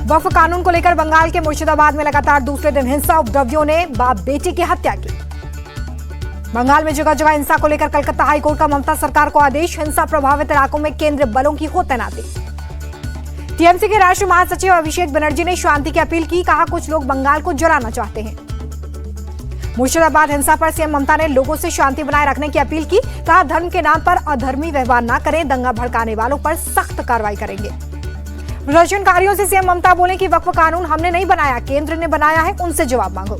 वक्फ कानून को लेकर बंगाल के मुर्शिदाबाद में लगातार दूसरे दिन हिंसा। उपद्रवियों ने बाप बेटी की हत्या की। बंगाल में जगह जगह हिंसा को लेकर कलकत्ता हाईकोर्ट का ममता सरकार को आदेश। हिंसा प्रभावित इलाकों में केंद्रीय बलों की हो तैनाती। टीएमसी के राष्ट्रीय महासचिव अभिषेक बनर्जी ने शांति की अपील की। कहा, कुछ लोग बंगाल को जलाना चाहते हैं। मुर्शिदाबाद हिंसा पर सीएम ममता ने लोगों से शांति बनाए रखने की अपील की। कहा, धर्म के नाम पर अधर्मी व्यवहार न करें, दंगा भड़काने वालों पर सख्त कार्रवाई करेंगे। प्रदर्शनकारियों से सीएम ममता बोले कि वक्फ कानून हमने नहीं बनाया, केंद्र ने बनाया है, उनसे जवाब मांगो।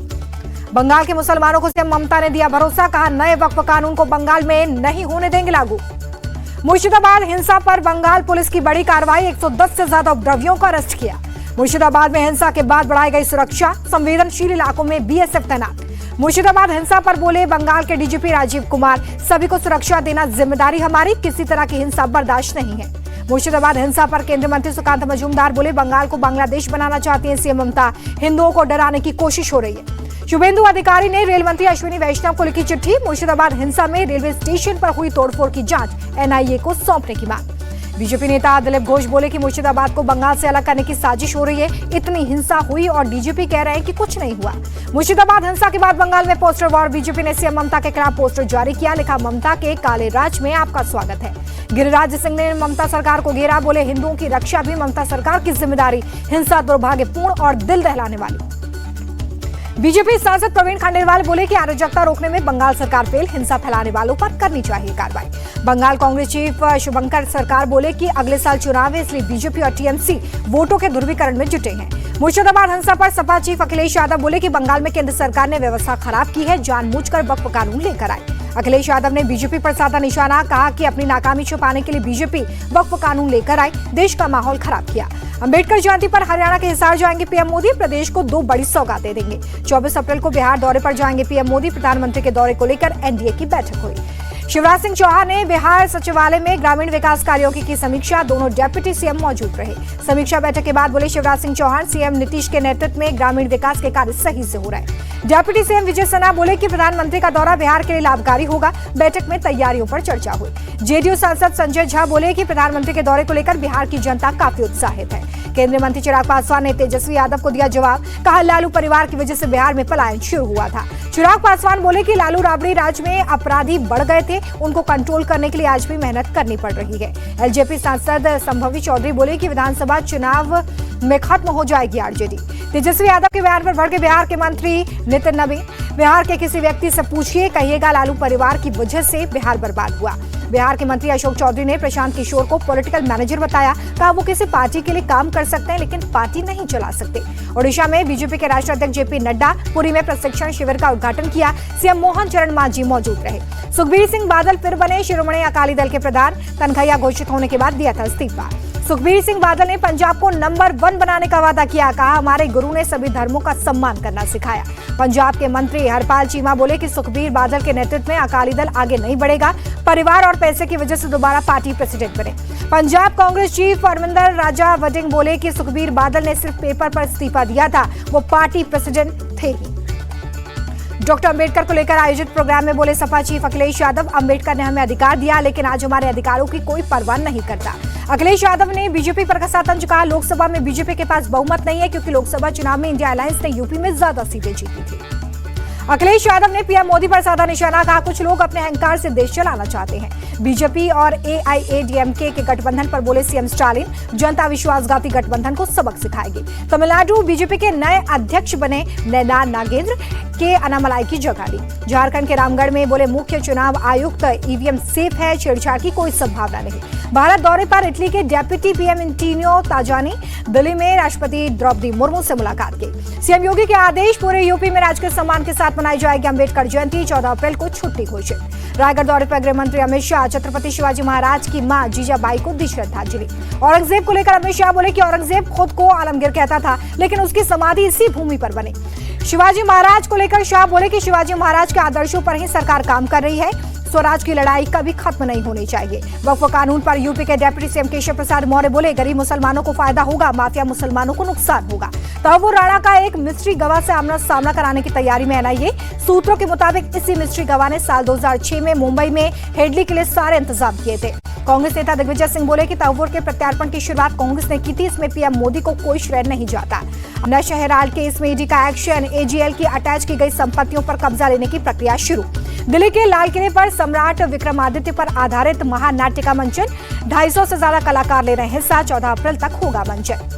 बंगाल के मुसलमानों को सीएम ममता ने दिया भरोसा। कहा, नए वक्फ कानून को बंगाल में नहीं होने देंगे लागू। मुर्शिदाबाद हिंसा पर बंगाल पुलिस की बड़ी कार्रवाई। 110 से ज्यादा उपद्रवियों को अरेस्ट किया। मुर्शिदाबाद में हिंसा के बाद बढ़ाई गई सुरक्षा। संवेदनशील इलाकों में बीएसएफ तैनात। मुर्शिदाबाद हिंसा पर बोले बंगाल के डीजीपी राजीव कुमार, सभी को सुरक्षा देना जिम्मेदारी हमारी, किसी तरह की हिंसा बर्दाश्त नहीं है। मुर्शिदाबाद हिंसा पर केंद्रीय मंत्री सुकांत मजूमदार बोले, बंगाल को बांग्लादेश बनाना चाहती है सीएम ममता, हिंदुओं को डराने की कोशिश हो रही है। शुभेंदु अधिकारी ने रेल मंत्री अश्विनी वैष्णव को लिखी चिट्ठी। मुर्शिदाबाद हिंसा में रेलवे स्टेशन पर हुई तोड़फोड़ की जांच एनआईए को सौंपने की मांग। बीजेपी नेता दिलीप घोष बोले कि मुर्शिदाबाद को बंगाल से अलग करने की साजिश हो रही है। इतनी हिंसा हुई और डीजीपी कह रहे हैं कि कुछ नहीं हुआ। मुर्शिदाबाद हिंसा के बाद बंगाल में पोस्टर वॉर। बीजेपी ने सीएम ममता के खिलाफ पोस्टर जारी किया। लिखा, ममता के काले राज में आपका स्वागत है। गिरिराज सिंह ने ममता सरकार को घेरा। बोले, हिंदुओं की रक्षा भी ममता सरकार की जिम्मेदारी। हिंसा दुर्भाग्यपूर्ण और दिल दहलाने वाली। बीजेपी सांसद प्रवीण खंडेलवाल बोले कि अराजकता रोकने में बंगाल सरकार फेल, हिंसा फैलाने वालों पर करनी चाहिए कार्रवाई। बंगाल कांग्रेस चीफ शुभंकर सरकार बोले कि अगले साल चुनाव है, इसलिए बीजेपी और टीएमसी वोटों के ध्रुवीकरण में जुटे हैं। मुर्शिदाबाद हिंसा पर सपा चीफ अखिलेश यादव बोले कि बंगाल में केंद्र सरकार ने व्यवस्था खराब की है, जानबूझकर वक्फ कानून लेकर आए। अखिलेश यादव ने बीजेपी पर साधा निशाना। कहा कि अपनी नाकामी छुपाने के लिए बीजेपी वक्फ कानून लेकर आई, देश का माहौल खराब किया। अंबेडकर जयंती पर हरियाणा के हिसार जाएंगे पीएम मोदी। प्रदेश को 2 बड़ी सौगातें देंगे। 24 अप्रैल को बिहार दौरे पर जाएंगे पीएम मोदी। प्रधानमंत्री के दौरे को लेकर एनडीए की बैठक हुई। शिवराज सिंह चौहान ने बिहार सचिवालय में ग्रामीण विकास कार्यों की समीक्षा। दोनों डेप्यूटी सीएम मौजूद रहे। समीक्षा बैठक के बाद बोले शिवराज सिंह चौहान, सीएम नीतीश के नेतृत्व में ग्रामीण विकास के कार्य सही से हो रहे हैं। डेप्यूटी सीएम विजय सिन्हा बोले कि प्रधानमंत्री का दौरा बिहार के लिए लाभकारी होगा। बैठक में तैयारियों पर चर्चा हुई। जेडीयू सांसद संजय झा बोले कि प्रधानमंत्री के दौरे को लेकर बिहार की जनता काफी उत्साहित है। केंद्रीय मंत्री चिराग पासवान ने तेजस्वी यादव को दिया जवाब। कहा, लालू परिवार की वजह से बिहार में पलायन शुरू हुआ था। चिराग पासवान बोले कि लालू राबड़ी राज में अपराधी बढ़ गए थे, उनको कंट्रोल करने के लिए आज भी मेहनत करनी पड़ रही है। एलजेपी सांसद संभवी चौधरी बोले कि विधानसभा चुनाव में खत्म हो जाएगी आरजेडी। तेजस्वी यादव के बयान पर भड़के बिहार के मंत्री नितिन नवीन। बिहार के किसी व्यक्ति से पूछिए, कहिएगा लालू परिवार की वजह से बिहार बर्बाद हुआ। बिहार के मंत्री अशोक चौधरी ने प्रशांत किशोर को पॉलिटिकल मैनेजर बताया। कहा, वो किसी पार्टी के लिए काम कर सकते हैं, लेकिन पार्टी नहीं चला सकते। ओडिशा में बीजेपी के राष्ट्रीय अध्यक्ष जेपी नड्डा पुरी में प्रशिक्षण शिविर का उद्घाटन किया। सीएम मोहन चरण मांझी मौजूद रहे। सुखबीर सिंह बादल फिर बने शिरोमणि अकाली दल के प्रधान। तनखैया घोषित होने के बाद दिया था इस्तीफा। सुखबीर सिंह बादल ने पंजाब को नंबर 1 बनाने का वादा किया। कहा, हमारे गुरु ने सभी धर्मों का सम्मान करना सिखाया। पंजाब के मंत्री हरपाल चीमा बोले कि सुखबीर बादल के नेतृत्व में अकाली दल आगे नहीं बढ़ेगा। परिवार और पैसे की वजह से दोबारा पार्टी प्रेसिडेंट बने। पंजाब कांग्रेस चीफ अरविंदर राजा वडिंग बोले कि सुखबीर बादल ने सिर्फ पेपर पर इस्तीफा दिया था, वो पार्टी प्रेसिडेंट थे ही। डॉक्टर अंबेडकर को लेकर आयोजित प्रोग्राम में बोले सपा चीफ अखिलेश यादव, अंबेडकर ने हमें अधिकार दिया, लेकिन आज हमारे अधिकारों की कोई परवाह नहीं करता। अखिलेश यादव ने बीजेपी पर कसा तंज। कहा, लोकसभा में बीजेपी के पास बहुमत नहीं है, क्योंकि लोकसभा चुनाव में इंडिया अलायंस ने यूपी में ज्यादा सीटें जीती थी। अखिलेश यादव ने पीएम मोदी पर साधा निशाना। कहा, कुछ लोग अपने अहंकार से देश चलाना चाहते हैं। बीजेपी और एआईएडीएमके के गठबंधन पर बोले सीएम स्टालिन, जनता विश्वासघाती गठबंधन को सबक सिखाएगी। तमिलनाडु बीजेपी के नए अध्यक्ष बने नैना नागेंद्र के अनामलाई की जगह ली। झारखंड के रामगढ़ में बोले मुख्य चुनाव आयुक्त, ईवीएम सेफ है, छेड़छाड़ की कोई संभावना नहीं। भारत दौरे पर इटली के deputy PM Antonio Tajani. Delhi में राष्ट्रपति द्रौपदी मुर्मू से मुलाकात की। सीएम योगी के आदेश, पूरे यूपी में राजकीय सम्मान के साथ मनाई जाएगी अंबेडकर जयंती। 14 अप्रैल को छुट्टी घोषित। रायगढ़ दौरे पर गृह मंत्री अमित शाह छत्रपति शिवाजी महाराज की मां जीजाबाई को दी श्रद्धांजलि। औरंगजेब को लेकर अमित शाह बोले कि औरंगजेब खुद को आलमगीर कहता था, लेकिन उसकी समाधि इसी भूमि पर बनी। शिवाजी महाराज को लेकर शाह बोले कि शिवाजी महाराज के आदर्शों पर ही सरकार काम कर रही है। स्वराज की लड़ाई कभी खत्म नहीं होनी चाहिए। वक्फ कानून पर यूपी के डेप्यूटी सीएम केशव प्रसाद मौर्य बोले, गरीब मुसलमानों को फायदा होगा, माफिया मुसलमानों को नुकसान होगा। तहव्वुर राणा का एक मिस्ट्री गवाह से आमना सामना कराने की तैयारी में एनआईए। सूत्रों के मुताबिक इसी मिस्ट्री गवाह ने साल 2006 में मुंबई में हेडली के लिए सारे इंतजाम किए थे। कांग्रेस नेता दिग्विजय सिंह बोले कि तहव्वुर के प्रत्यार्पण की शुरुआत कांग्रेस ने की थी, इसमें पीएम मोदी को कोई श्रेय नहीं जाता। नशा हेराल्ड केस में ईडी का एक्शन, एजीएल की अटैच की गई संपत्तियों पर कब्जा लेने की प्रक्रिया शुरू। दिल्ली के लाल किले पर सम्राट विक्रमादित्य पर आधारित महानाट्य का मंचन, 250 से ज्यादा कलाकार ले रहे हैं हिस्सा, 14 अप्रैल तक होगा मंचन।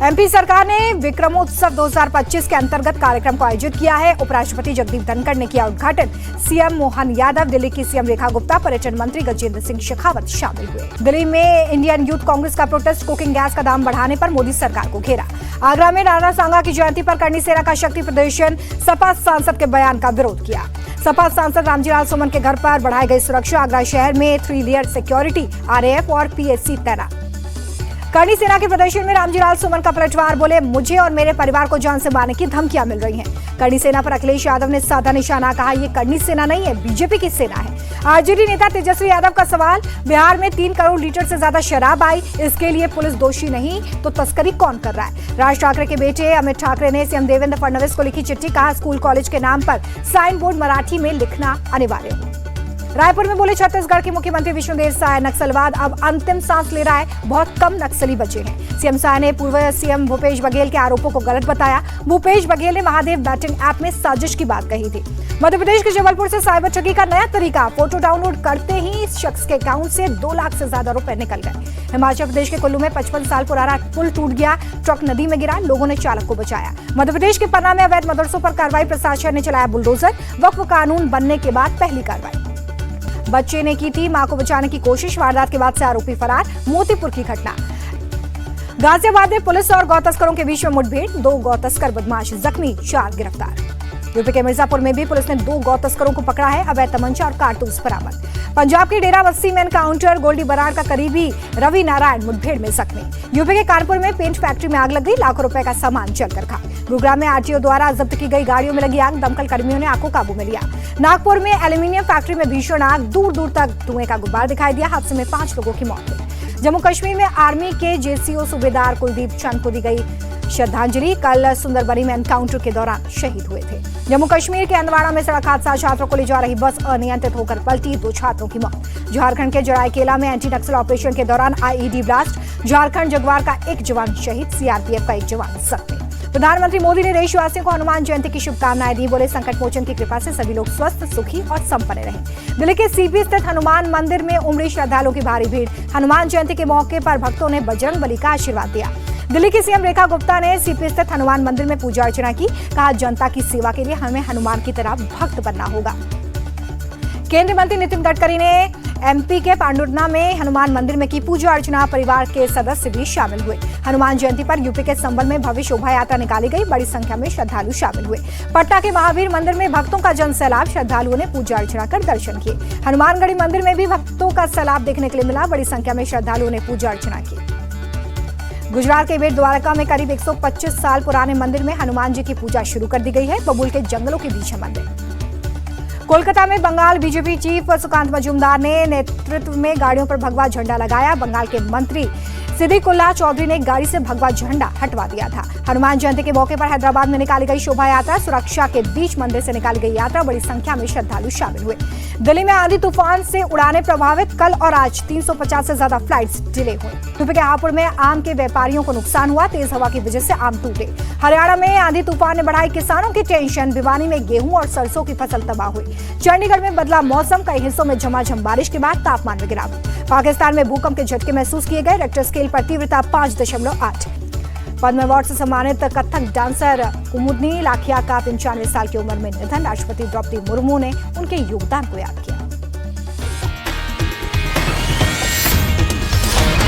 एमपी सरकार ने विक्रमोत्सव 2025 के अंतर्गत कार्यक्रम को आयोजित किया है। उपराष्ट्रपति जगदीप धनखड़ ने किया उद्घाटन। सीएम मोहन यादव, दिल्ली की सीएम रेखा गुप्ता, पर्यटन मंत्री गजेंद्र सिंह शेखावत शामिल हुए। दिल्ली में इंडियन यूथ कांग्रेस का प्रोटेस्ट, कुकिंग गैस का दाम बढ़ाने पर मोदी सरकार को घेरा। आगरा में राणा सांगा की जयंती पर करनी सेना का शक्ति प्रदर्शन, सपा सांसद के बयान का विरोध किया। सपा सांसद रामजीलाल सुमन के घर पर बढ़ाई गई सुरक्षा, आगरा शहर में 3 लेयर सिक्योरिटी, आरएएफ और पीएससी तैनात। करनी सेना के प्रदर्शन में रामजीलाल सुमन का पलटवार, बोले मुझे और मेरे परिवार को जान से मारने की धमकियां मिल रही हैं। करनी सेना पर अखिलेश यादव ने साधा निशाना, कहा ये करनी सेना नहीं है, बीजेपी की सेना है। आरजेडी नेता तेजस्वी यादव का सवाल, बिहार में 3 करोड़ लीटर से ज्यादा शराब आई, इसके लिए पुलिस दोषी नहीं तो तस्करी कौन कर रहा है। राज ठाकरे के बेटे अमित ठाकरे ने सीएम देवेंद्र फडणवीस को लिखी चिट्ठी, कहा स्कूल कॉलेज के नाम पर साइन बोर्ड मराठी में लिखना अनिवार्य हो। रायपुर में बोले छत्तीसगढ़ के मुख्यमंत्री विष्णुदेव साय, नक्सलवाद अब अंतिम सांस ले रहा है, बहुत कम नक्सली बचे हैं। सीएम साय ने पूर्व सीएम भूपेश बघेल के आरोपों को गलत बताया। भूपेश बघेल ने महादेव बैटिंग ऐप में साजिश की बात कही थी। मध्य प्रदेश के जबलपुर से साइबर ठगी का नया तरीका, फोटो डाउनलोड करते ही इस शख्स के अकाउंट से 2 लाख से ज्यादा रुपए निकल गए। हिमाचल प्रदेश के कुल्लू में 55 साल पुराना पुल टूट गया, ट्रक नदी में गिरा, लोगों ने चालक को बचाया। मध्य प्रदेश के पन्ना में अवैध मदरसों पर कार्रवाई, प्रशासन ने चलाया बुलडोजर, वक्फ कानून बनने के बाद पहली कार्रवाई। बच्चे ने की थी मां को बचाने की कोशिश, वारदात के बाद से आरोपी फरार। मोतीपुर की घटना, गाजियाबाद में पुलिस और गौ तस्करों के बीच में मुठभेड़, 2 गौ तस्कर बदमाश जख्मी, 4 गिरफ्तार। यूपी के मिर्जापुर में भी पुलिस ने 2 गौ तस्करों को पकड़ा है, अवैध तमंचा और कारतूस बरामद। पंजाब के डेरा बस्सी में एनकाउंटर, गोल्डी बराड़ का करीबी रवि नारायण मुठभेड़ में जख्मी। यूपी के कानपुर में पेंट फैक्ट्री में आग लग गई, लाखों रुपए का सामान जलकर खाक। गुरुग्राम में आरटीओ द्वारा जब्त की गई गाड़ियों में लगी आग, दमकल कर्मियों ने आग को काबू में लिया। नागपुर में एल्यूमिनियम फैक्ट्री में भीषण आग, दूर दूर तक धुएं का गुब्बार दिखाई दिया, हादसे में 5 लोगों की मौत हुई। जम्मू कश्मीर में आर्मी के जेसीओ सूबेदार कुलदीप चंद को दी गई श्रद्धांजलि, कल सुंदरबनी में एनकाउंटर के दौरान शहीद हुए थे। जम्मू कश्मीर के अंदवाड़ा में सड़क हादसा, छात्रों को ले जा रही बस अनियंत्रित होकर पलटी, 2 छात्रों की मौत। झारखंड के जरायकेला में एंटी नक्सल ऑपरेशन के दौरान आईईडी ब्लास्ट, झारखंड जगवार का 1 जवान शहीद, सीआरपीएफ का 1 जवान जख्मी। प्रधानमंत्री मोदी ने देशवासियों को हनुमान जयंती की शुभकामनाएं दी, बोले संकट मोचन की कृपा से सभी लोग स्वस्थ, सुखी और संपन्न रहें। दिल्ली के सीपी स्थित हनुमान मंदिर में उमड़ी श्रद्धालुओं की भारी भीड़, हनुमान जयंती के मौके पर भक्तों ने बजरंग बली का आशीर्वाद दिया। दिल्ली की सीएम रेखा गुप्ता ने सीपी स्थित हनुमान मंदिर में पूजा अर्चना की, कहा जनता की सेवा के लिए हमें हनुमान की तरह भक्त बनना होगा। केंद्रीय मंत्री नितिन गडकरी ने एमपी के पांडुरना में हनुमान मंदिर में की पूजा अर्चना, परिवार के सदस्य भी शामिल हुए। हनुमान जयंती पर यूपी के संबल में भव्य शोभा यात्रा निकाली गई, बड़ी संख्या में श्रद्धालु शामिल हुए। पटना के महावीर मंदिर में भक्तों का जन सैलाब, श्रद्धालुओं ने पूजा अर्चना कर दर्शन किए। हनुमानगढ़ी मंदिर में भी भक्तों का सैलाब देखने के लिए मिला, बड़ी संख्या में श्रद्धालुओं ने पूजा अर्चना की। गुजरात के बेट द्वारका में करीब 125 साल पुराने मंदिर में हनुमान जी की पूजा शुरू कर दी गई है, बबूल के जंगलों के बीच है मंदिर। कोलकाता में बंगाल बीजेपी चीफ सुकांत मजूमदार ने नेतृत्व में गाड़ियों पर भगवा झंडा लगाया। बंगाल के मंत्री सिद्दीकुल्लाह चौधरी ने गाड़ी से भगवा झंडा हटवा दिया था। हनुमान जयंती के मौके पर हैदराबाद में निकाली गई शोभा यात्रा, सुरक्षा के बीच मंदिर से निकाली गई यात्रा, बड़ी संख्या में श्रद्धालु शामिल हुए। दिल्ली में आंधी तूफान से उड़ानें प्रभावित, कल और आज 350 से ज्यादा फ्लाइट्स डिले हुए। यूपी के हापुड़ में आम के व्यापारियों को नुकसान हुआ, तेज हवा की वजह से आम टूटे। हरियाणा में आंधी तूफान ने बढ़ाई किसानों की टेंशन, भिवानी में गेहूं और सरसों की फसल तबाह हुई। चंडीगढ़ में बदला मौसम, कई हिस्सों में झमाझम बारिश के बाद तापमान में गिरावट। पाकिस्तान में भूकंप के झटके महसूस किए गए, रिक्टर स्केल पर तीव्रता 5.8। पद्म अवार्ड से सम्मानित कथक डांसर कुमुदनी लाखिया का 95 साल की उम्र में निधन, राष्ट्रपति द्रौपदी मुर्मू ने उनके योगदान को याद किया।